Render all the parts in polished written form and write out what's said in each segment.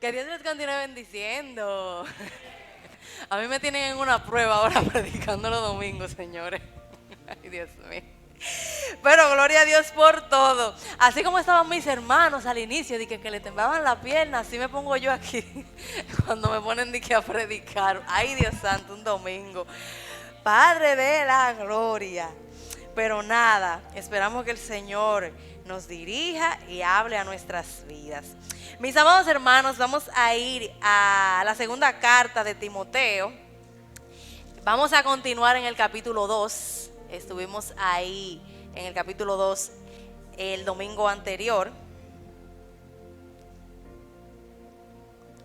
Que Dios les continúe bendiciendo. A mí me tienen en una prueba ahora predicando los domingos, señores. Ay, Dios mío. Pero gloria a Dios por todo. Así como estaban mis hermanos al inicio, de que le temblaban la pierna, así me pongo yo aquí cuando me ponen de que a predicar. Ay, Dios santo, un domingo. Padre de la gloria. Pero nada, esperamos que el Señor nos dirija y hable a nuestras vidas. Mis amados hermanos, vamos a ir a la segunda carta de Timoteo. Vamos a continuar en el capítulo 2. Estuvimos ahí en el capítulo 2 el domingo anterior.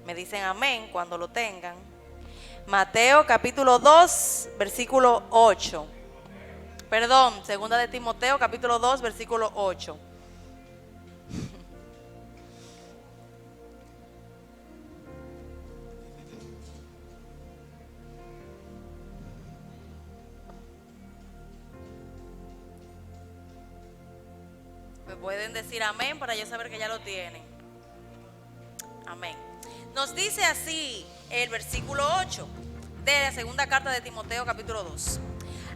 Me dicen amén cuando lo tengan. Mateo capítulo 2, versículo 8. Perdón, segunda de Timoteo capítulo 2, versículo 8. Me pueden decir amén para yo saber que ya lo tienen. Amén. Nos dice así el versículo 8 de la segunda carta de Timoteo capítulo 2.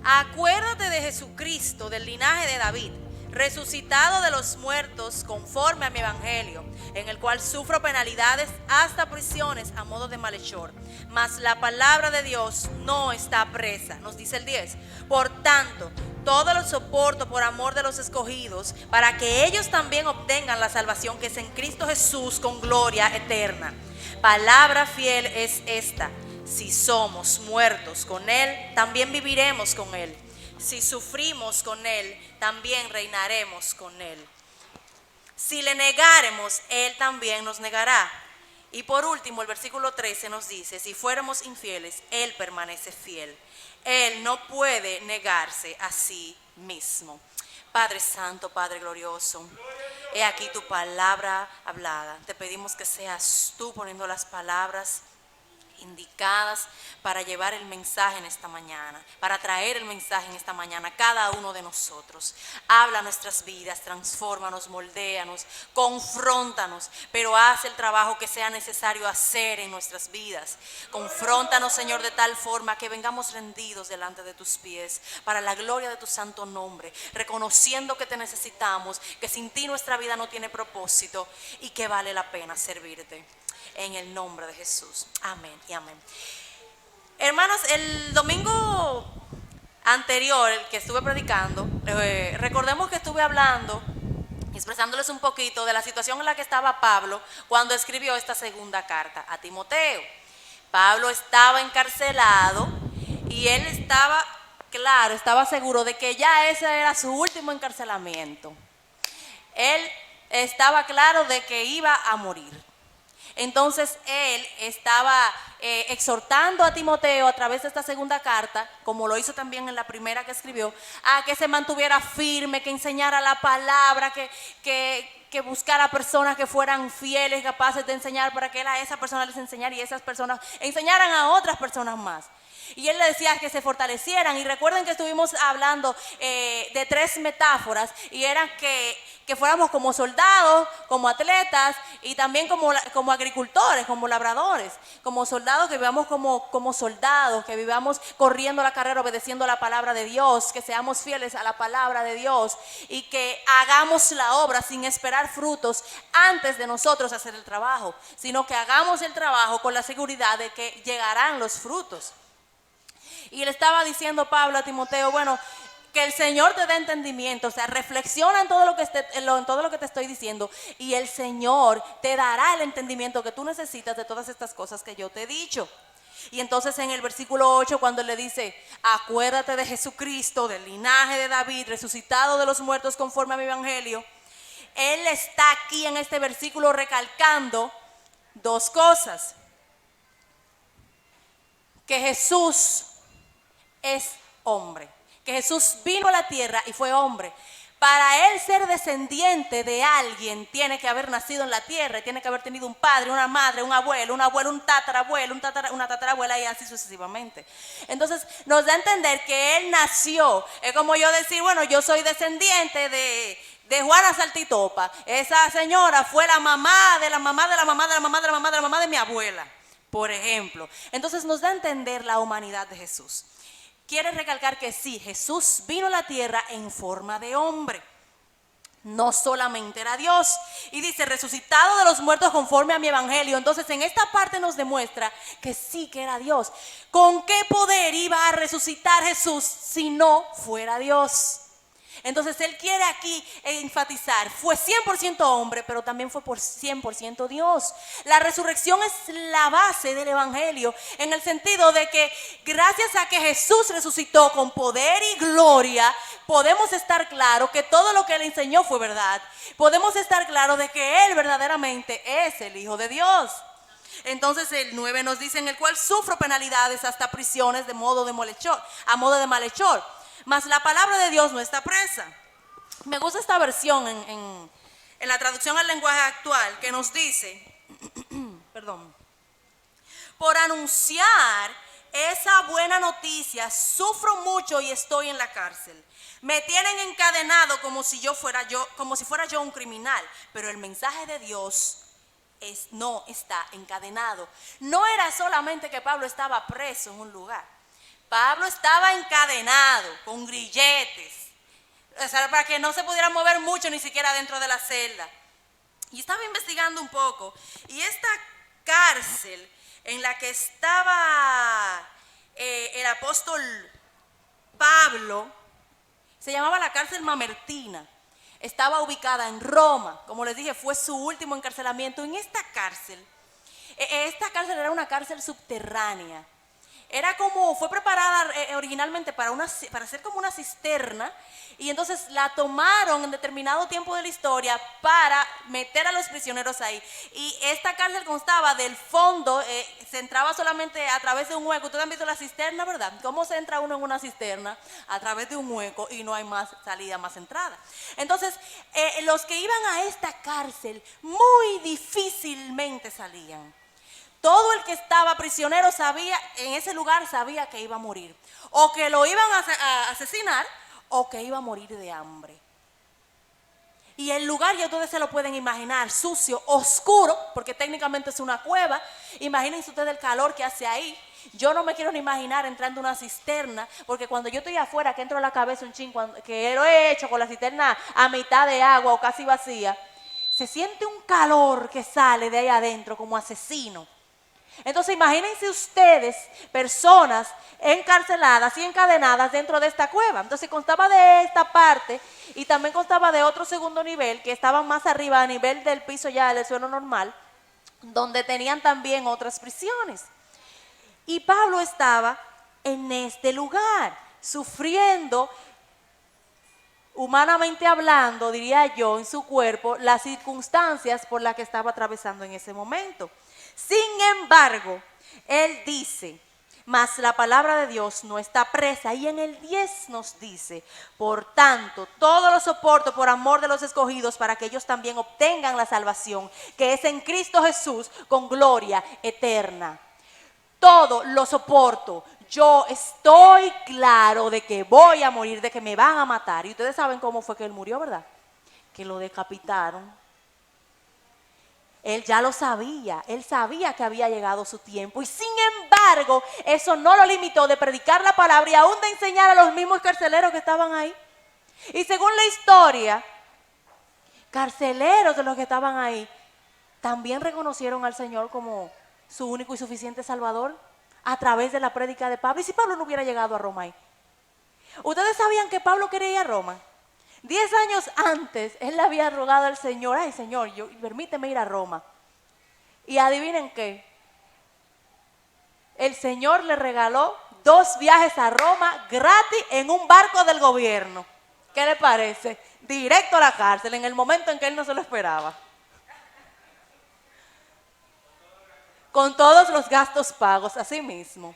Acuérdate de Jesucristo, del linaje de David, resucitado de los muertos conforme a mi evangelio, en el cual sufro penalidades hasta prisiones a modo de malhechor. Mas la palabra de Dios no está presa, nos dice el 10. Por tanto, todo lo soporto por amor de los escogidos, para que ellos también obtengan la salvación que es en Cristo Jesús con gloria eterna. Palabra fiel es esta: si somos muertos con Él, también viviremos con Él. Si sufrimos con Él, también reinaremos con Él. Si le negáremos, Él también nos negará. Y por último, el versículo 13 nos dice: si fuéramos infieles, Él permanece fiel. Él no puede negarse a sí mismo. Padre Santo, Padre Glorioso, he aquí tu palabra hablada. Te pedimos que seas tú poniendo las palabras indicadas para llevar el mensaje en esta mañana, para traer el mensaje en esta mañana a cada uno de nosotros. Habla nuestras vidas, transfórmanos, moldéanos, confróntanos, pero haz el trabajo que sea necesario hacer en nuestras vidas. Confróntanos, Señor, de tal forma que vengamos rendidos delante de tus pies, para la gloria de tu santo nombre, reconociendo que te necesitamos, que sin ti nuestra vida no tiene propósito y que vale la pena servirte. En el nombre de Jesús. Amén y amén. Hermanos, el domingo anterior, el que estuve predicando, recordemos que estuve hablando, expresándoles un poquito de la situación en la que estaba Pablo cuando escribió esta segunda carta a Timoteo. Pablo estaba encarcelado y él estaba seguro de que ya ese era su último encarcelamiento. Él estaba claro de que iba a morir. Entonces él estaba exhortando a Timoteo a través de esta segunda carta, como lo hizo también en la primera que escribió, a que se mantuviera firme, que enseñara la palabra, que buscara personas que fueran fieles, capaces de enseñar, para que él a esas personas les enseñara y esas personas enseñaran a otras personas más. Y él le decía que se fortalecieran. Y recuerden que estuvimos hablando de 3 metáforas, y eran que fuéramos como soldados, como atletas, y también como agricultores, como labradores, como soldados, que vivamos como soldados, que vivamos corriendo la carrera, obedeciendo la palabra de Dios, que seamos fieles a la palabra de Dios y que hagamos la obra sin esperar frutos antes de nosotros hacer el trabajo, sino que hagamos el trabajo con la seguridad de que llegarán los frutos. Y le estaba diciendo Pablo a Timoteo, bueno, que el Señor te dé entendimiento, o sea, reflexiona en todo lo que te estoy diciendo, y el Señor te dará el entendimiento que tú necesitas de todas estas cosas que yo te he dicho. Y entonces en el versículo 8, cuando le dice: acuérdate de Jesucristo, del linaje de David, resucitado de los muertos conforme a mi evangelio, él está aquí en este versículo recalcando 2 cosas: que Jesús es hombre, que Jesús vino a la tierra y fue hombre. Para él ser descendiente de alguien, tiene que haber nacido en la tierra, y tiene que haber tenido un padre, una madre, un abuelo, un tatarabuelo, una tatarabuela, y así sucesivamente. Entonces nos da a entender que él nació. Es como yo decir, bueno, yo soy descendiente de Juana Saltitopa. Esa señora fue la mamá de la mamá de la mamá de la mamá de la mamá de la mamá de mi abuela, por ejemplo. Entonces nos da a entender la humanidad de Jesús. Quiere recalcar que sí, Jesús vino a la tierra en forma de hombre. No solamente era Dios. Y dice, resucitado de los muertos conforme a mi evangelio. Entonces en esta parte nos demuestra que sí que era Dios. ¿Con qué poder iba a resucitar Jesús si no fuera Dios? Entonces él quiere aquí enfatizar, fue 100% hombre, pero también fue por 100% Dios. La resurrección es la base del evangelio, en el sentido de que gracias a que Jesús resucitó con poder y gloria, podemos estar claros que todo lo que él enseñó fue verdad. Podemos estar claros de que él verdaderamente es el Hijo de Dios. Entonces el 9 nos dice, en el cual sufro penalidades hasta prisiones a modo de malhechor. Mas la palabra de Dios no está presa. Me gusta esta versión en la traducción al lenguaje actual, que nos dice, por anunciar esa buena noticia, sufro mucho y estoy en la cárcel. Me tienen encadenado como si fuera yo un criminal, pero el mensaje de Dios no está encadenado. No era solamente que Pablo estaba preso en un lugar. Pablo estaba encadenado con grilletes, o sea, para que no se pudiera mover mucho ni siquiera dentro de la celda. Y estaba investigando un poco, y esta cárcel en la que estaba el apóstol Pablo se llamaba la cárcel Mamertina. Estaba ubicada en Roma, como les dije, fue su último encarcelamiento. En esta cárcel era una cárcel subterránea. Fue preparada originalmente para ser como una cisterna, y entonces la tomaron en determinado tiempo de la historia para meter a los prisioneros ahí. Y esta cárcel constaba del fondo, se entraba solamente a través de un hueco. Ustedes han visto la cisterna, ¿verdad? ¿Cómo se entra uno en una cisterna? A través de un hueco y no hay más salida, más entrada. Entonces, los que iban a esta cárcel muy difícilmente salían. Todo el que estaba prisionero en ese lugar sabía que iba a morir. O que lo iban a asesinar o que iba a morir de hambre. Y el lugar ya ustedes se lo pueden imaginar, sucio, oscuro, porque técnicamente es una cueva. Imagínense ustedes el calor que hace ahí. Yo no me quiero ni imaginar entrando a una cisterna, porque cuando yo estoy afuera, que entro a la cabeza un chin, que lo he hecho con la cisterna a mitad de agua o casi vacía, se siente un calor que sale de ahí adentro como asesino. Entonces imagínense ustedes personas encarceladas y encadenadas dentro de esta cueva. Entonces constaba de esta parte y también constaba de otro segundo nivel que estaban más arriba a nivel del piso ya del suelo normal, donde tenían también otras prisiones. Y Pablo estaba en este lugar sufriendo, humanamente hablando, diría yo, en su cuerpo, las circunstancias por las que estaba atravesando en ese momento. Sin embargo, él dice, mas la palabra de Dios no está presa. Y en el 10 nos dice, por tanto, todo lo soporto por amor de los escogidos, para que ellos también obtengan la salvación, que es en Cristo Jesús, con gloria eterna. Todo lo soporto. Yo estoy claro de que voy a morir, de que me van a matar. Y ustedes saben cómo fue que él murió, ¿verdad? Que lo decapitaron. Él ya lo sabía, él sabía que había llegado su tiempo, y sin embargo, eso no lo limitó de predicar la palabra y aún de enseñar a los mismos carceleros que estaban ahí. Y según la historia, carceleros de los que estaban ahí también reconocieron al Señor como su único y suficiente Salvador a través de la prédica de Pablo. ¿Y si Pablo no hubiera llegado a Roma ahí? ¿Ustedes sabían que Pablo quería ir a Roma? 10 años antes, él le había rogado al Señor, ay Señor, permíteme ir a Roma. Y adivinen qué, el Señor le regaló 2 viajes a Roma gratis en un barco del gobierno. ¿Qué le parece? Directo a la cárcel en el momento en que él no se lo esperaba. Con todos los gastos pagos, así mismo.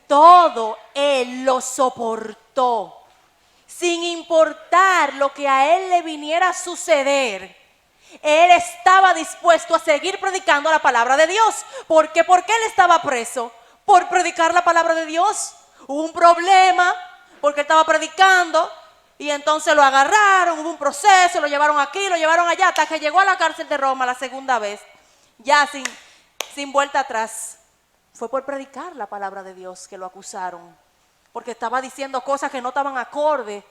Todo él lo soportó. Sin importar lo que a él le viniera a suceder, él estaba dispuesto a seguir predicando la palabra de Dios. ¿Por qué? ¿Por qué él estaba preso? Por predicar la palabra de Dios. Hubo un problema porque él estaba predicando Y entonces lo agarraron, hubo un proceso, lo llevaron aquí, lo llevaron allá, hasta que llegó a la cárcel de Roma la segunda vez, ya sin vuelta atrás. Fue por predicar la palabra de Dios que lo acusaron, porque estaba diciendo cosas que no estaban acorde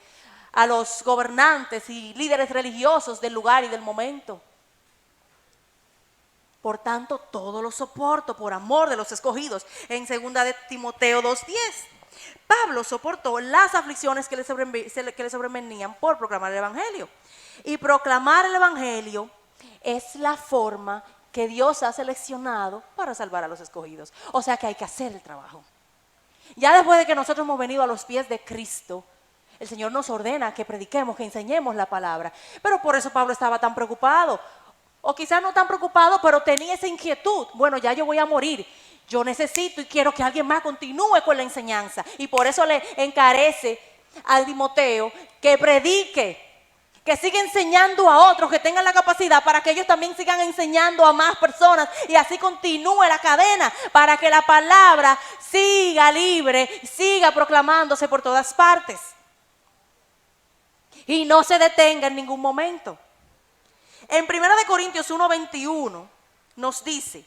a los gobernantes y líderes religiosos del lugar y del momento. Por tanto, todo lo soporto por amor de los escogidos. En 2 de Timoteo 2:10. Pablo soportó las aflicciones que le sobrevenían por proclamar el evangelio. Y proclamar el evangelio es la forma que Dios ha seleccionado para salvar a los escogidos. O sea que hay que hacer el trabajo. Ya después de que nosotros hemos venido a los pies de Cristo, el Señor nos ordena que prediquemos, que enseñemos la palabra. Pero por eso Pablo estaba tan preocupado. O quizás no tan preocupado, pero tenía esa inquietud. Bueno, ya yo voy a morir. Yo necesito y quiero que alguien más continúe con la enseñanza. Y por eso le encarece a Timoteo que predique, que siga enseñando a otros, que tengan la capacidad para que ellos también sigan enseñando a más personas. Y así continúe la cadena, para que la palabra siga libre, siga proclamándose por todas partes. Y no se detenga en ningún momento. En 1 Corintios 1:21 nos dice: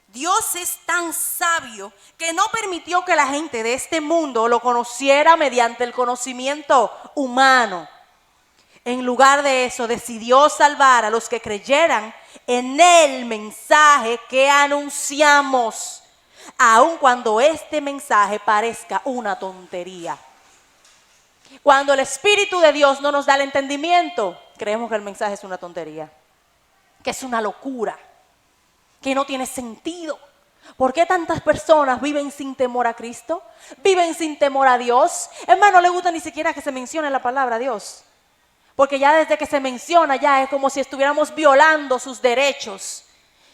Dios es tan sabio que no permitió que la gente de este mundo lo conociera mediante el conocimiento humano. En lugar de eso, decidió salvar a los que creyeran en el mensaje que anunciamos, aun cuando este mensaje parezca una tontería. Cuando el Espíritu de Dios no nos da el entendimiento, creemos que el mensaje es una tontería, que es una locura, que no tiene sentido. ¿Por qué tantas personas viven sin temor a Cristo? Viven sin temor a Dios. Es más, no le gusta ni siquiera que se mencione la palabra Dios, porque ya desde que se menciona ya es como si estuviéramos violando sus derechos.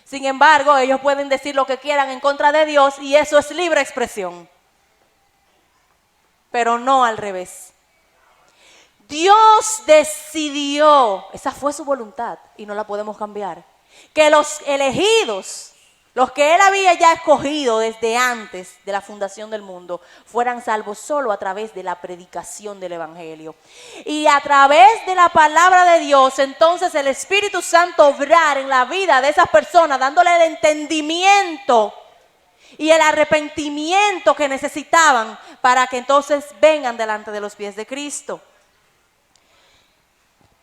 Sin embargo, ellos pueden decir lo que quieran en contra de Dios y eso es libre expresión, pero no al revés. Dios decidió, esa fue su voluntad y no la podemos cambiar, que los elegidos, los que Él había ya escogido desde antes de la fundación del mundo, fueran salvos solo a través de la predicación del evangelio. Y a través de la palabra de Dios, entonces el Espíritu Santo obrar en la vida de esas personas, dándole el entendimiento y el arrepentimiento que necesitaban para que entonces vengan delante de los pies de Cristo.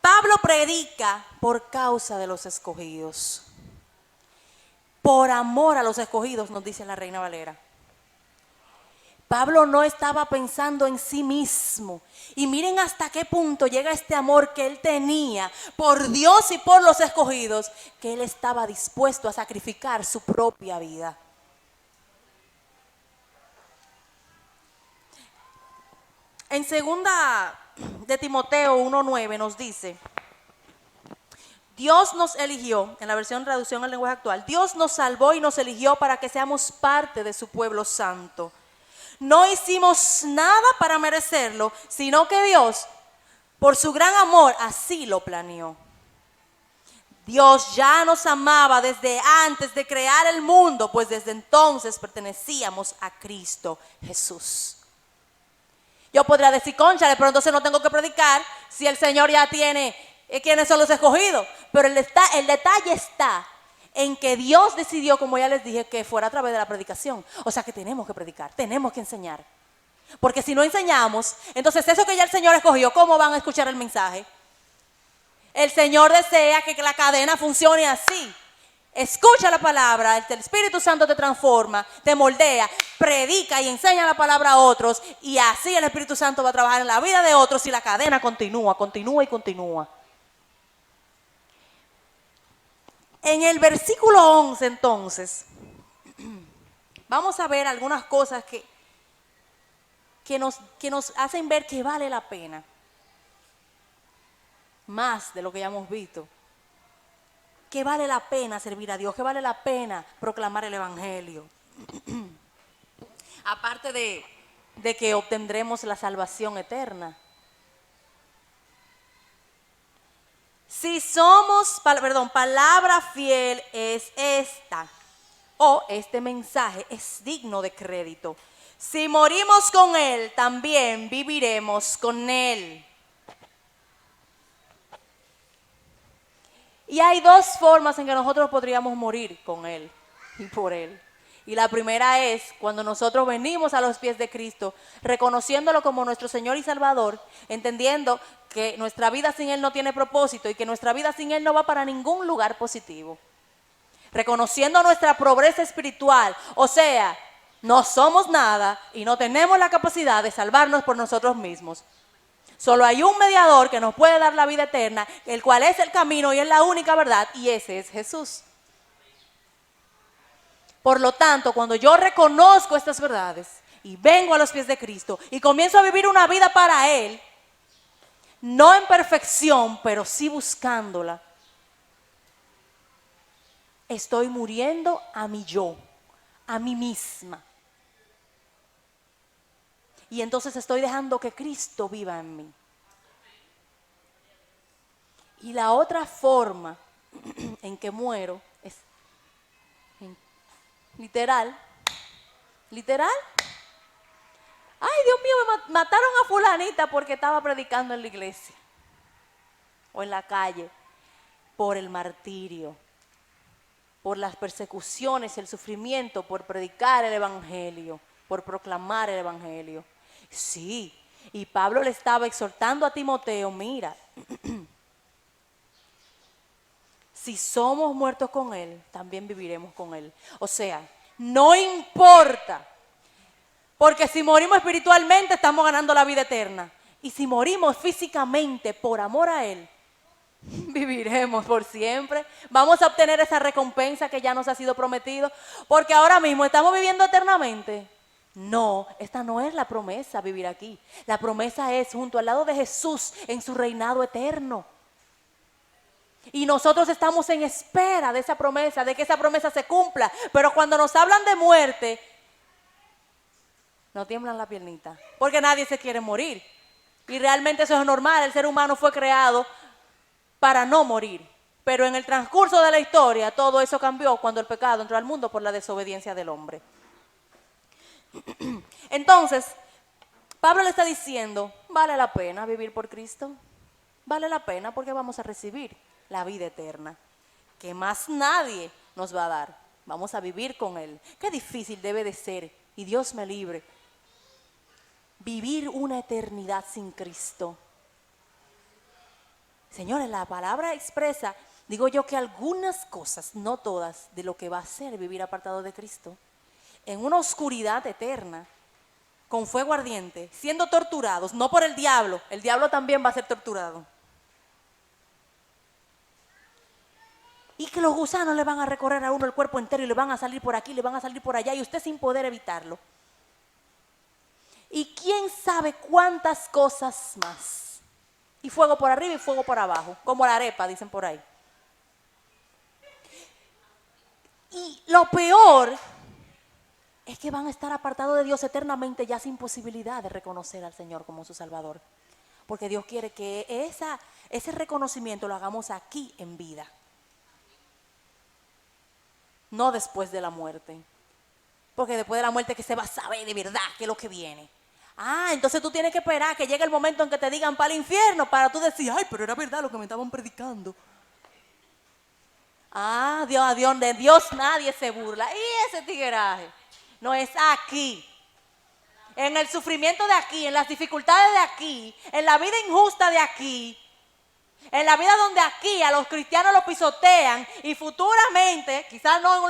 Pablo predica por causa de los escogidos. Por amor a los escogidos, nos dice la Reina Valera. Pablo no estaba pensando en sí mismo. Y miren hasta qué punto llega este amor que él tenía por Dios y por los escogidos, que él estaba dispuesto a sacrificar su propia vida. En 2 de Timoteo 1:9 nos dice: Dios nos eligió, en la versión traducción al lenguaje actual, Dios nos salvó y nos eligió para que seamos parte de su pueblo santo. No hicimos nada para merecerlo, sino que Dios, por su gran amor, así lo planeó. Dios ya nos amaba desde antes de crear el mundo, pues desde entonces pertenecíamos a Cristo Jesús. Yo podría decir, cónchale, pero entonces no tengo que predicar si el Señor ya tiene quiénes son los escogidos. Pero el detalle está en que Dios decidió, como ya les dije, que fuera a través de la predicación. O sea que tenemos que predicar, tenemos que enseñar. Porque si no enseñamos, entonces eso que ya el Señor escogió, ¿cómo van a escuchar el mensaje? El Señor desea que la cadena funcione así. Escucha la palabra, el Espíritu Santo te transforma, te moldea, predica y enseña la palabra a otros, y así el Espíritu Santo va a trabajar en la vida de otros y la cadena continúa y continúa. En el versículo 11 entonces, vamos a ver algunas cosas que nos hacen ver que vale la pena, más de lo que ya hemos visto. Que vale la pena servir a Dios, que vale la pena proclamar el evangelio. Aparte de que obtendremos la salvación eterna. Si somos, palabra fiel es esta, o este mensaje es digno de crédito. Si morimos con Él, también viviremos con Él. Y hay dos formas en que nosotros podríamos morir con Él y por Él. Y la primera es cuando nosotros venimos a los pies de Cristo, reconociéndolo como nuestro Señor y Salvador, entendiendo que nuestra vida sin Él no tiene propósito y que nuestra vida sin Él no va para ningún lugar positivo. Reconociendo nuestra pobreza espiritual, o sea, no somos nada y no tenemos la capacidad de salvarnos por nosotros mismos. Solo hay un mediador que nos puede dar la vida eterna, el cual es el camino y es la única verdad, y ese es Jesús. Por lo tanto, cuando yo reconozco estas verdades y vengo a los pies de Cristo y comienzo a vivir una vida para Él, no en perfección, pero sí buscándola, estoy muriendo a mi yo, a mí misma. Y entonces estoy dejando que Cristo viva en mí. Y la otra forma en que muero es literal. Ay, Dios mío, me mataron a fulanita porque estaba predicando en la iglesia o en la calle. Por el martirio, por las persecuciones, el sufrimiento, por predicar el evangelio, por proclamar el evangelio. Sí, y Pablo le estaba exhortando a Timoteo, mira, si somos muertos con Él, también viviremos con Él. O sea, no importa, porque si morimos espiritualmente estamos ganando la vida eterna. Y si morimos físicamente por amor a Él, viviremos por siempre. Vamos a obtener esa recompensa que ya nos ha sido prometido, porque ahora mismo estamos viviendo eternamente. No, esta no es la promesa, vivir aquí. La promesa es junto al lado de Jesús en su reinado eterno. Y nosotros estamos en espera de esa promesa, de que esa promesa se cumpla. Pero cuando nos hablan de muerte, nos tiemblan la piernita, porque nadie se quiere morir. Y realmente eso es normal, el ser humano fue creado para no morir. Pero en el transcurso de la historia, todo eso cambió cuando el pecado entró al mundo por la desobediencia del hombre. Entonces, Pablo le está diciendo, vale la pena vivir por Cristo. Vale la pena porque vamos a recibir la vida eterna, que más nadie nos va a dar. Vamos a vivir con Él. Qué difícil debe de ser, y Dios me libre, vivir una eternidad sin Cristo. Señores, la palabra expresa, digo yo, que algunas cosas, no todas, de lo que va a ser vivir apartado de Cristo, en una oscuridad eterna, con fuego ardiente, siendo torturados, no por el diablo también va a ser torturado. Y que los gusanos le van a recorrer a uno el cuerpo entero y le van a salir por aquí, le van a salir por allá y usted sin poder evitarlo. Y quién sabe cuántas cosas más. Y fuego por arriba y fuego por abajo, como la arepa, dicen por ahí. Y lo peor es que van a estar apartados de Dios eternamente, ya sin posibilidad de reconocer al Señor como su Salvador. Porque Dios quiere que ese reconocimiento lo hagamos aquí en vida. No después de la muerte. Porque después de la muerte que se va a saber de verdad qué es lo que viene. Entonces tú tienes que esperar que llegue el momento en que te digan para el infierno, para tú decir, ay, pero era verdad lo que me estaban predicando. De Dios nadie se burla. Y ese tigueraje no es aquí. En el sufrimiento de aquí, en las dificultades de aquí, en la vida injusta de aquí, en la vida donde aquí a los cristianos los pisotean y futuramente, quizás no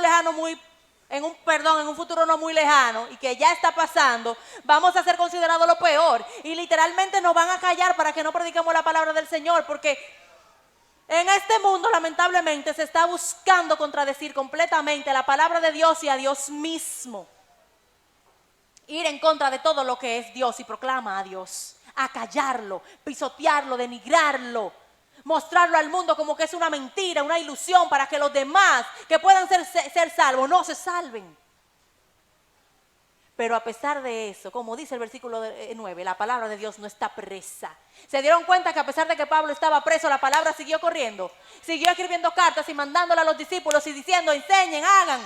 en un futuro no muy lejano y que ya está pasando, vamos a ser considerados lo peor y literalmente nos van a callar para que no prediquemos la palabra del Señor, porque en este mundo lamentablemente se está buscando contradecir completamente la palabra de Dios y a Dios mismo. Ir en contra de todo lo que es Dios y proclama a Dios, acallarlo, pisotearlo, denigrarlo, mostrarlo al mundo como que es una mentira, una ilusión para que los demás que puedan ser salvos no se salven. Pero a pesar de eso, como dice el versículo 9, la palabra de Dios no está presa. ¿Se dieron cuenta que a pesar de que Pablo estaba preso, la palabra siguió corriendo? Siguió escribiendo cartas y mandándola a los discípulos y diciendo, enseñen, hagan.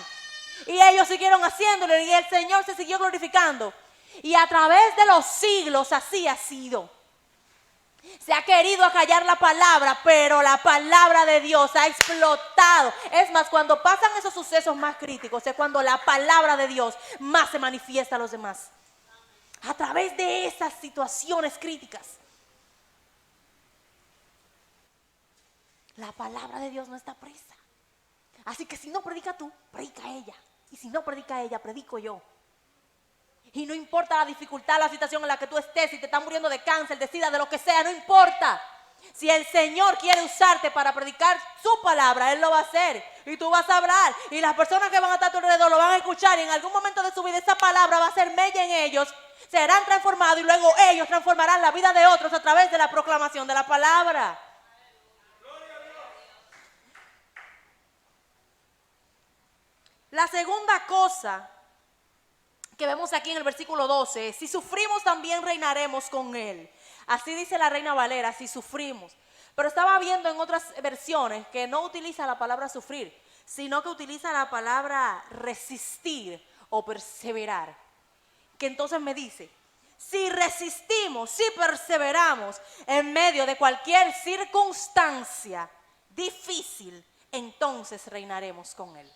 Y ellos siguieron haciéndolo y el Señor se siguió glorificando. Y a través de los siglos así ha sido. Se ha querido acallar la palabra, pero la palabra de Dios ha explotado. Es más, cuando pasan esos sucesos más críticos, es cuando la palabra de Dios más se manifiesta a los demás. A través de esas situaciones críticas. La palabra de Dios no está presa. Así que si no predica tú, predica ella. Y si no predica ella, predico yo. Y no importa la dificultad, la situación en la que tú estés, si te estás muriendo de cáncer, de sida, de lo que sea, no importa. Si el Señor quiere usarte para predicar su palabra, Él lo va a hacer. Y tú vas a hablar. Y las personas que van a estar a tu alrededor lo van a escuchar. Y en algún momento de su vida esa palabra va a ser mella en ellos. Serán transformados y luego ellos transformarán la vida de otros a través de la proclamación de la palabra. La segunda cosa que vemos aquí en el versículo 12, si sufrimos también reinaremos con Él. Así dice la Reina Valera, si sufrimos. Pero estaba viendo en otras versiones que no utiliza la palabra sufrir, sino que utiliza la palabra resistir o perseverar. Que entonces me dice, si resistimos, si perseveramos en medio de cualquier circunstancia difícil, entonces reinaremos con Él.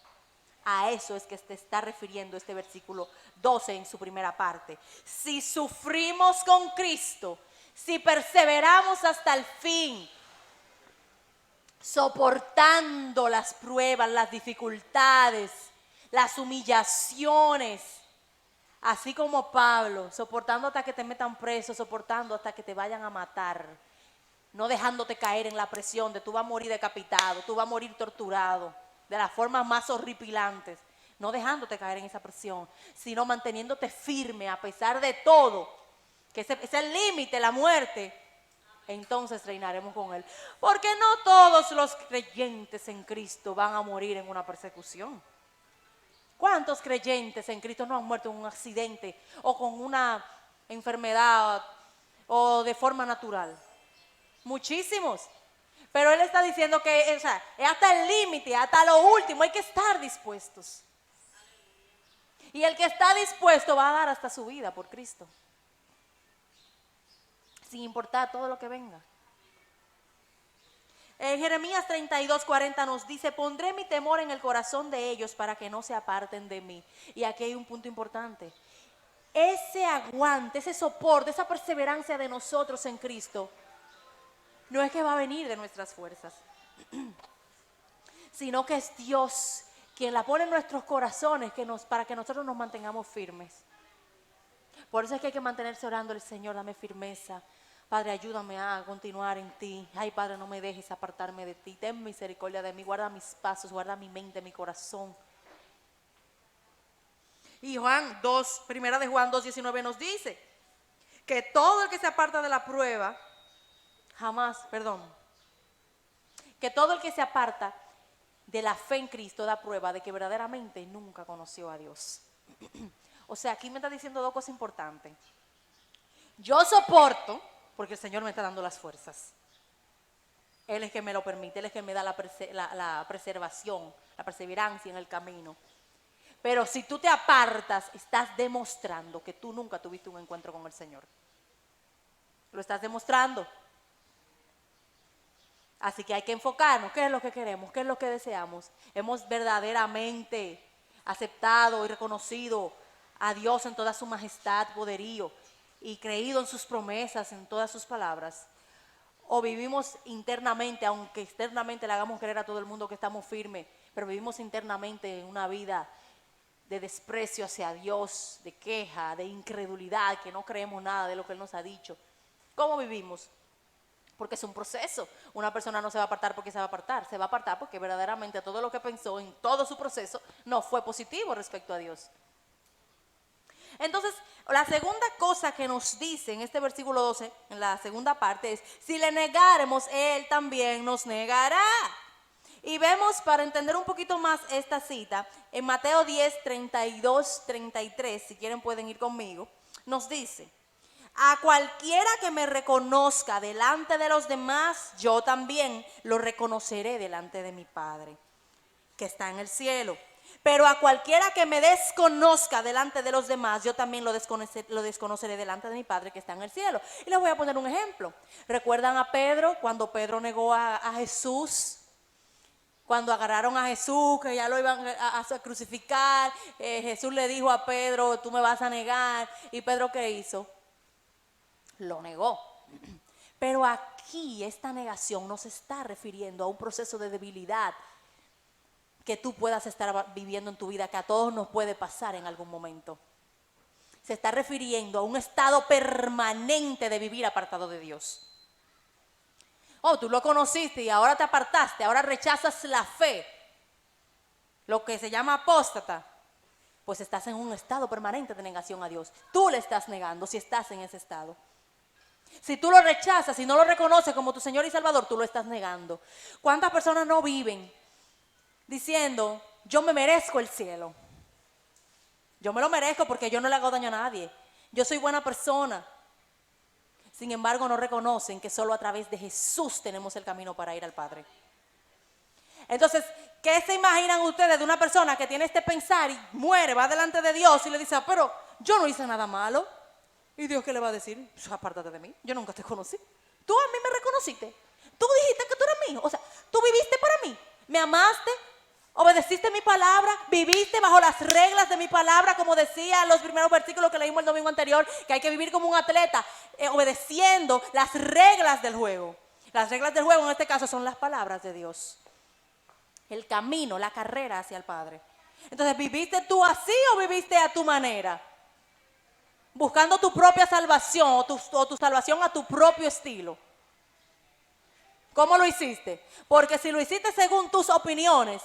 A eso es que se está refiriendo este versículo 12 en su primera parte. Si sufrimos con Cristo, si perseveramos hasta el fin, soportando las pruebas, las dificultades, las humillaciones, así como Pablo, soportando hasta que te metan preso, soportando hasta que te vayan a matar, no dejándote caer en la presión de tú vas a morir decapitado, tú vas a morir torturado, de las formas más horripilantes, no dejándote caer en esa presión, sino manteniéndote firme a pesar de todo, que ese es el límite, la muerte, entonces reinaremos con Él. Porque no todos los creyentes en Cristo van a morir en una persecución. ¿Cuántos creyentes en Cristo no han muerto en un accidente o con una enfermedad o de forma natural? Muchísimos. Pero Él está diciendo que es hasta el límite, hasta lo último, hay que estar dispuestos. Y el que está dispuesto va a dar hasta su vida por Cristo. Sin importar todo lo que venga. En Jeremías 32:40 nos dice, pondré mi temor en el corazón de ellos para que no se aparten de mí. Y aquí hay un punto importante. Ese aguante, ese soporte, esa perseverancia de nosotros en Cristo, no es que va a venir de nuestras fuerzas, sino que es Dios quien la pone en nuestros corazones para que nosotros nos mantengamos firmes. Por eso es que hay que mantenerse orando al Señor, dame firmeza. Padre, ayúdame a continuar en ti. Ay, Padre, no me dejes apartarme de ti. Ten misericordia de mí, guarda mis pasos, guarda mi mente, mi corazón. Y primera de Juan 2:19 nos dice que todo el que se aparta de la prueba, que todo el que se aparta de la fe en Cristo da prueba de que verdaderamente nunca conoció a Dios. O sea, aquí me está diciendo dos cosas importantes. Yo soporto porque el Señor me está dando las fuerzas. Él es que me lo permite, Él es que me da la preservación, la perseverancia en el camino. Pero si tú te apartas, estás demostrando que tú nunca tuviste un encuentro con el Señor. Lo estás demostrando. Así que hay que enfocarnos, ¿qué es lo que queremos? ¿Qué es lo que deseamos? Hemos verdaderamente aceptado y reconocido a Dios en toda su majestad, poderío, y creído en sus promesas, en todas sus palabras. O vivimos internamente, aunque externamente le hagamos creer a todo el mundo que estamos firmes, pero vivimos internamente en una vida de desprecio hacia Dios, de queja, de incredulidad, que no creemos nada de lo que Él nos ha dicho. ¿Cómo vivimos? Porque es un proceso. Una persona no se va a apartar porque se va a apartar. Se va a apartar porque verdaderamente todo lo que pensó en todo su proceso no fue positivo respecto a Dios. Entonces, la segunda cosa que nos dice en este versículo 12, en la segunda parte, es: si le negáremos, Él también nos negará. Y vemos, para entender un poquito más esta cita, en Mateo 10, 32, 33, si quieren pueden ir conmigo, nos dice: a cualquiera que me reconozca delante de los demás, yo también lo reconoceré delante de mi Padre, que está en el cielo. Pero a cualquiera que me desconozca delante de los demás, yo también lo desconoceré delante de mi Padre que está en el cielo. Y les voy a poner un ejemplo. ¿Recuerdan a Pedro cuando Pedro negó a Jesús? Cuando agarraron a Jesús, que ya lo iban a crucificar, Jesús le dijo a Pedro, tú me vas a negar. ¿Y Pedro qué hizo? Lo negó. Pero aquí esta negación no se está refiriendo a un proceso de debilidad que tú puedas estar viviendo en tu vida, que a todos nos puede pasar en algún momento. Se está refiriendo a un estado permanente de vivir apartado de Dios. Oh, tú lo conociste y ahora te apartaste, ahora rechazas la fe, lo que se llama apóstata. Pues estás en un estado permanente de negación a Dios. Tú le estás negando si estás en ese estado. Si tú lo rechazas, si no lo reconoces como tu Señor y Salvador, tú lo estás negando. ¿Cuántas personas no viven diciendo, yo me merezco el cielo? Yo me lo merezco porque yo no le hago daño a nadie. Yo soy buena persona. Sin embargo, no reconocen que solo a través de Jesús tenemos el camino para ir al Padre. Entonces, ¿qué se imaginan ustedes de una persona que tiene este pensar y muere, va delante de Dios y le dice, pero yo no hice nada malo? ¿Y Dios qué le va a decir? Pues apártate de mí, yo nunca te conocí. Tú a mí me reconociste. Tú dijiste que tú eras mío. O sea, tú viviste para mí. Me amaste, obedeciste mi palabra, viviste bajo las reglas de mi palabra, como decía en los primeros versículos que leímos el domingo anterior, que hay que vivir como un atleta, obedeciendo las reglas del juego. Las reglas del juego en este caso son las palabras de Dios. El camino, la carrera hacia el Padre. Entonces, ¿viviste tú así o viviste a tu manera? Buscando tu propia salvación o tu salvación a tu propio estilo. ¿Cómo lo hiciste? Porque si lo hiciste según tus opiniones,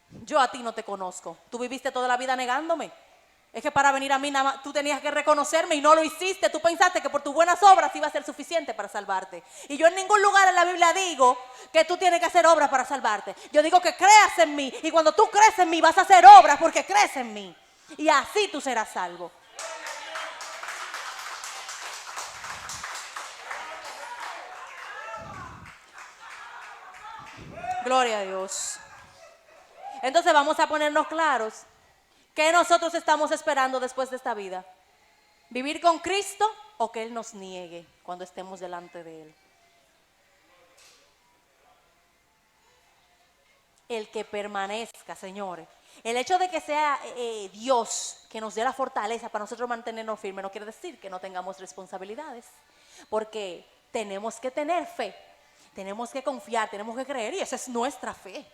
yo a ti no te conozco. Tú viviste toda la vida negándome. Es que para venir a mí nada más, tú tenías que reconocerme y no lo hiciste. Tú pensaste que por tus buenas obras iba a ser suficiente para salvarte. Y yo en ningún lugar en la Biblia digo que tú tienes que hacer obras para salvarte. Yo digo que creas en mí. Y cuando tú crees en mí vas a hacer obras porque crees en mí. Y así tú serás salvo. Gloria a Dios. Entonces vamos a ponernos claros. ¿Qué nosotros estamos esperando después de esta vida? ¿Vivir con Cristo o que Él nos niegue cuando estemos delante de Él? El que permanezca, señores. El hecho de que sea Dios que nos dé la fortaleza para nosotros mantenernos firmes no quiere decir que no tengamos responsabilidades. Porque tenemos que tener fe, tenemos que confiar, tenemos que creer y esa es nuestra fe.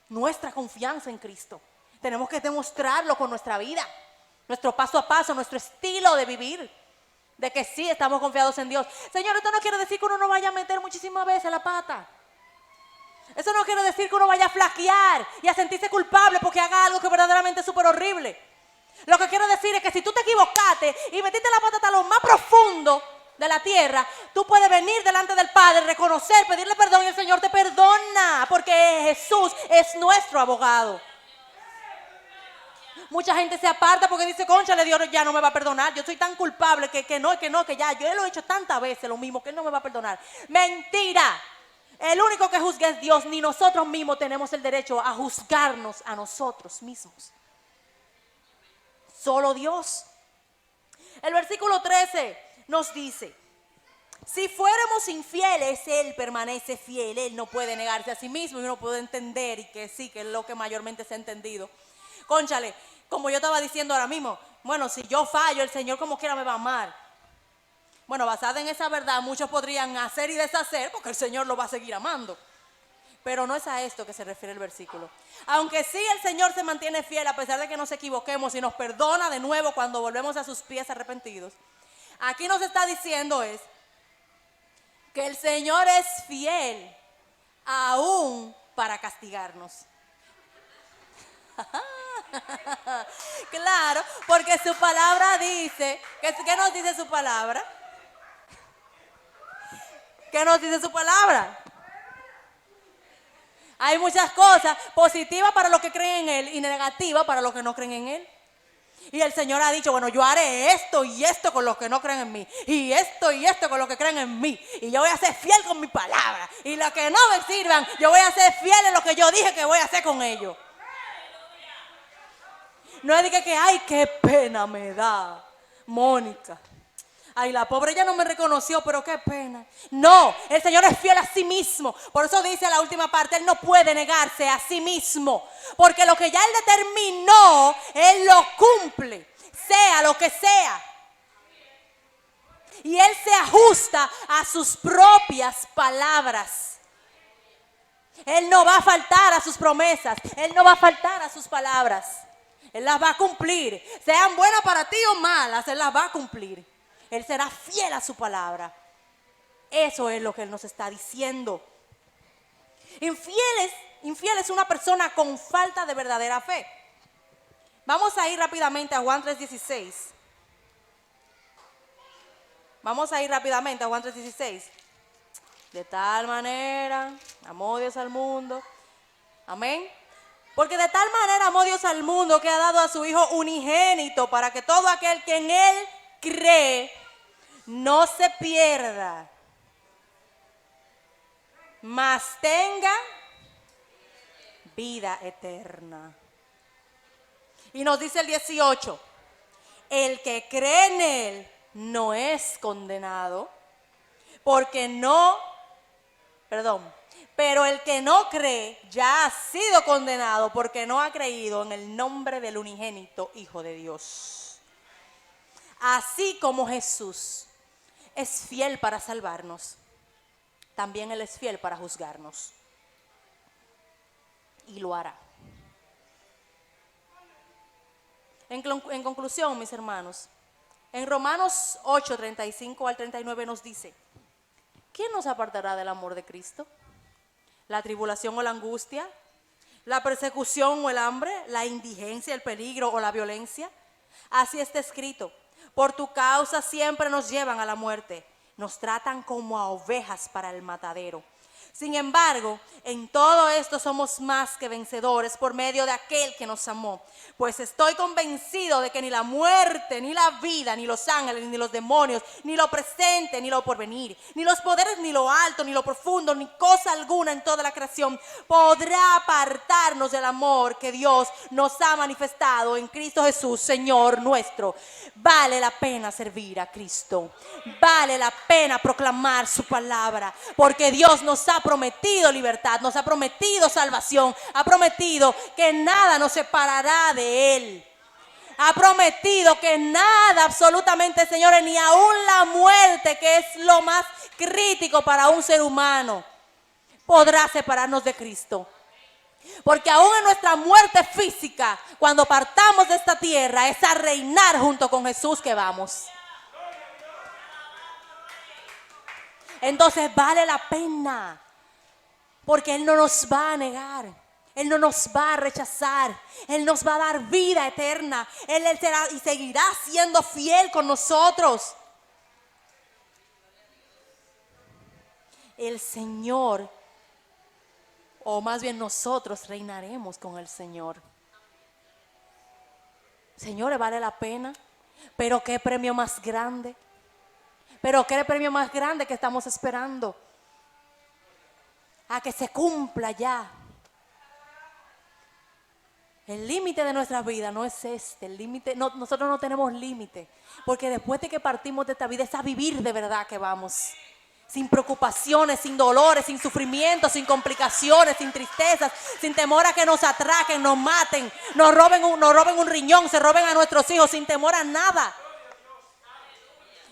Nuestra confianza en Cristo. Tenemos que demostrarlo con nuestra vida, nuestro paso a paso, nuestro estilo de vivir, de que sí estamos confiados en Dios. Señor, esto no quiere decir que uno no vaya a meter muchísimas veces la pata. Eso no quiere decir que uno vaya a flaquear y a sentirse culpable porque haga algo que verdaderamente es súper horrible. Lo que quiero decir es que si tú te equivocaste y metiste la pata hasta lo más profundo de la tierra, tú puedes venir delante del Padre, reconocer, pedirle perdón y el Señor te perdona porque Jesús es nuestro abogado. Mucha gente se aparta porque dice, cónchale, Dios ya no me va a perdonar. Yo soy tan culpable que ya. Yo lo he hecho tantas veces lo mismo que Él no me va a perdonar. Mentira. El único que juzga es Dios. Ni nosotros mismos tenemos el derecho a juzgarnos a nosotros mismos. Solo Dios. El versículo 13 nos dice, si fuéramos infieles, Él permanece fiel. Él no puede negarse a sí mismo y uno puede entender y que sí, que es lo que mayormente se ha entendido. Cónchale, como yo estaba diciendo ahora mismo, bueno, si yo fallo, el Señor como quiera me va a amar. Bueno, basada en esa verdad, muchos podrían hacer y deshacer porque el Señor lo va a seguir amando. Pero no es a esto que se refiere el versículo. Aunque sí el Señor se mantiene fiel a pesar de que nos equivoquemos y nos perdona de nuevo cuando volvemos a sus pies arrepentidos. Aquí nos está diciendo es que el Señor es fiel aún para castigarnos. Claro, porque su palabra dice, ¿qué nos dice su palabra? ¿Qué nos dice su palabra? Hay muchas cosas positivas para los que creen en Él y negativas para los que no creen en Él. Y el Señor ha dicho, bueno, yo haré esto y esto con los que no creen en mí. Y esto con los que creen en mí. Y yo voy a ser fiel con mi palabra. Y los que no me sirvan, yo voy a ser fiel en lo que yo dije que voy a hacer con ellos. No es de que, ay, qué pena me da, Mónica. Ay, la pobre ya no me reconoció, pero qué pena. No, el Señor es fiel a sí mismo. Por eso dice la última parte, Él no puede negarse a sí mismo. Porque lo que ya Él determinó, Él lo cumple, sea lo que sea. Y Él se ajusta a sus propias palabras. Él no va a faltar a sus promesas. Él no va a faltar a sus palabras. Él las va a cumplir. Sean buenas para ti o malas, Él las va a cumplir. Él será fiel a su palabra. Eso es lo que Él nos está diciendo. Infiel es una persona con falta de verdadera fe. Vamos a ir rápidamente a Juan 3:16. Vamos a ir rápidamente a Juan 3:16. De tal manera amó Dios al mundo. Amén. Porque de tal manera amó Dios al mundo que ha dado a su Hijo unigénito para que todo aquel que en Él cree no se pierda, mas tenga vida eterna. Y nos dice el 18, el que cree en Él no es condenado, pero el que no cree ya ha sido condenado porque no ha creído en el nombre del unigénito Hijo de Dios. Así como Jesús es fiel para salvarnos, también Él es fiel para juzgarnos. Y lo hará. En conclusión, mis hermanos, en Romanos 8, 35 al 39 nos dice, ¿quién nos apartará del amor de Cristo? ¿La tribulación o la angustia? ¿La persecución o el hambre? ¿La indigencia, el peligro o la violencia? Así está escrito, por tu causa siempre nos llevan a la muerte, nos tratan como a ovejas para el matadero. Sin embargo, en todo esto somos más que vencedores por medio de aquel que nos amó. Pues estoy convencido de que ni la muerte, ni la vida, ni los ángeles, ni los demonios, ni lo presente, ni lo porvenir, ni los poderes, ni lo alto, ni lo profundo, ni cosa alguna en toda la creación podrá apartarnos del amor que Dios nos ha manifestado en Cristo Jesús, Señor nuestro. Vale la pena servir a Cristo. Vale la pena proclamar su palabra, porque Dios nos ha prometido libertad, nos ha prometido salvación, ha prometido que nada nos separará de Él. Ha prometido que nada, absolutamente, señores, ni aún la muerte, que es lo más crítico para un ser humano, podrá separarnos de Cristo. Porque aún en nuestra muerte física, cuando partamos de esta tierra, es a reinar junto con Jesús que vamos. Entonces vale la pena, porque Él no nos va a negar, Él no nos va a rechazar, Él nos va a dar vida eterna, Él será y seguirá siendo fiel con nosotros. El Señor, o más bien nosotros, reinaremos con el Señor. Señores, vale la pena, pero qué premio más grande. Pero qué premio más grande que estamos esperando a que se cumpla ya. El límite de nuestra vida no es este, el límite, nosotros no tenemos límite, porque después de que partimos de esta vida es a vivir de verdad que vamos, sin preocupaciones, sin dolores, sin sufrimientos, sin complicaciones, sin tristezas, sin temor a que nos atraquen, nos maten, nos roben un riñón, se roben a nuestros hijos, sin temor a nada.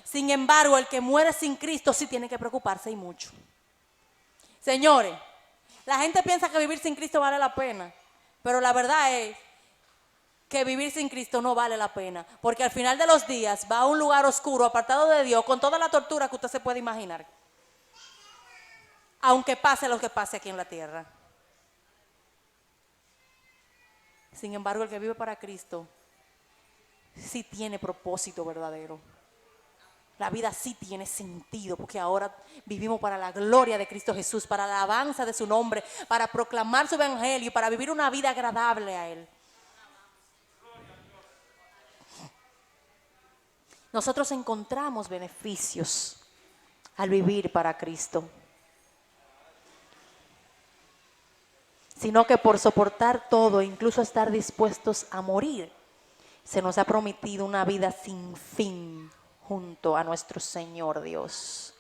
Sin embargo, el que muere sin Cristo sí tiene que preocuparse y mucho. Señores, la gente piensa que vivir sin Cristo vale la pena, pero la verdad es que vivir sin Cristo no vale la pena, porque al final de los días va a un lugar oscuro, apartado de Dios, con toda la tortura que usted se puede imaginar, aunque pase lo que pase aquí en la tierra. Sin embargo, el que vive para Cristo sí tiene propósito verdadero. La vida sí tiene sentido, porque ahora vivimos para la gloria de Cristo Jesús, para la alabanza de su nombre, para proclamar su evangelio, para vivir una vida agradable a Él. Nosotros encontramos beneficios al vivir para Cristo, sino que por soportar todo, incluso estar dispuestos a morir, se nos ha prometido una vida sin fin junto a nuestro Señor Dios.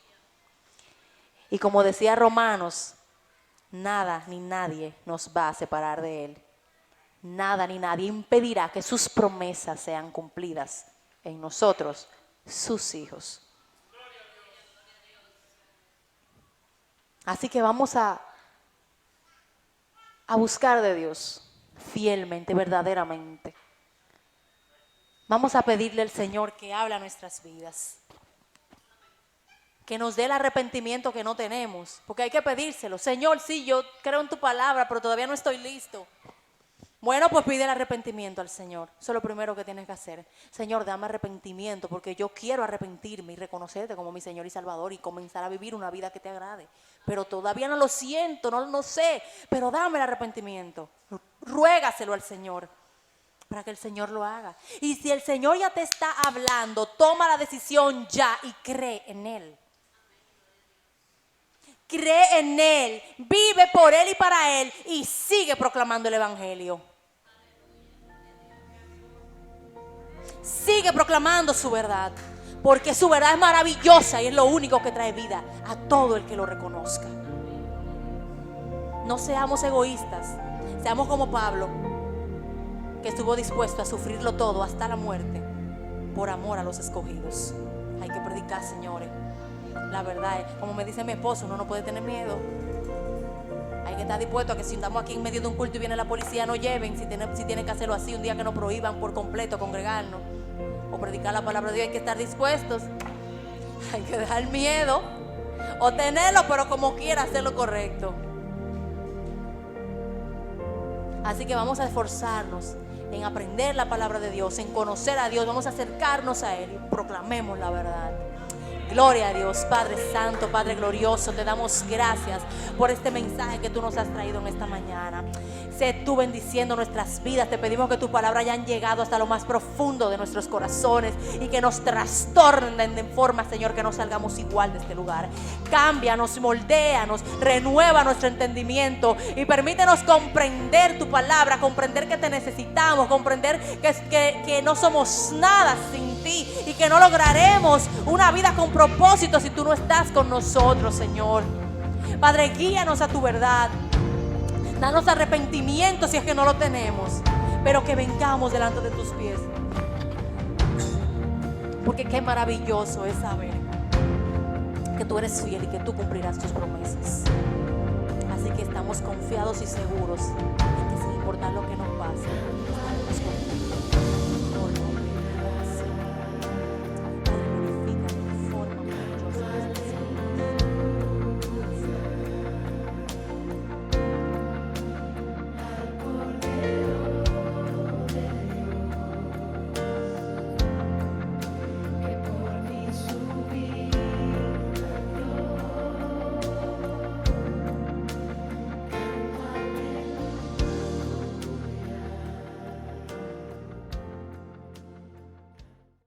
Y como decía Romanos, nada ni nadie nos va a separar de Él. Nada ni nadie impedirá que sus promesas sean cumplidas en nosotros, sus hijos. Así que vamos a buscar de Dios fielmente, verdaderamente. Vamos a pedirle al Señor que hable a nuestras vidas, que nos dé el arrepentimiento que no tenemos, porque hay que pedírselo. Señor, sí, yo creo en tu palabra, pero todavía no estoy listo. Bueno, pues pide el arrepentimiento al Señor. Eso es lo primero que tienes que hacer. Señor, dame arrepentimiento, porque yo quiero arrepentirme y reconocerte como mi Señor y Salvador y comenzar a vivir una vida que te agrade. Pero todavía no lo siento, no sé, pero dame el arrepentimiento. Ruégaselo al Señor para que el Señor lo haga. Y si el Señor ya te está hablando, toma la decisión ya y cree en Él. Cree en Él, vive por Él y para Él y sigue proclamando el Evangelio. Sigue proclamando su verdad, porque su verdad es maravillosa y es lo único que trae vida a todo el que lo reconozca. No seamos egoístas, seamos como Pablo, que estuvo dispuesto a sufrirlo todo hasta la muerte por amor a los escogidos. Hay que predicar, señores. La verdad es, como me dice mi esposo, uno no puede tener miedo. Hay que estar dispuesto a que si estamos aquí en medio de un culto y viene la policía, no lleven. Si tienen que hacerlo así, un día que nos prohíban por completo congregarnos o predicar la palabra de Dios, hay que estar dispuestos. Hay que dejar miedo o tenerlo, pero como quiera hacer lo correcto. Así que vamos a esforzarnos en aprender la palabra de Dios, en conocer a Dios. Vamos a acercarnos a Él y proclamemos la verdad. Gloria a Dios, Padre Santo, Padre Glorioso, te damos gracias por este mensaje que tú nos has traído en esta mañana. Sé tú bendiciendo nuestras vidas. Te pedimos que tus palabras hayan llegado hasta lo más profundo de nuestros corazones y que nos trastornen de forma, Señor, que no salgamos igual de este lugar. Cámbianos, moldéanos, renueva nuestro entendimiento y permítenos comprender tu palabra, comprender que te necesitamos, comprender que no somos nada sin ti y que no lograremos una vida con propósito si tú no estás con nosotros, Señor. Padre, guíanos a tu verdad. Danos arrepentimiento si es que no lo tenemos, pero que vengamos delante de tus pies. Porque qué maravilloso es saber que tú eres fiel y que tú cumplirás tus promesas. Así que estamos confiados y seguros en que sin importar lo que nos pase,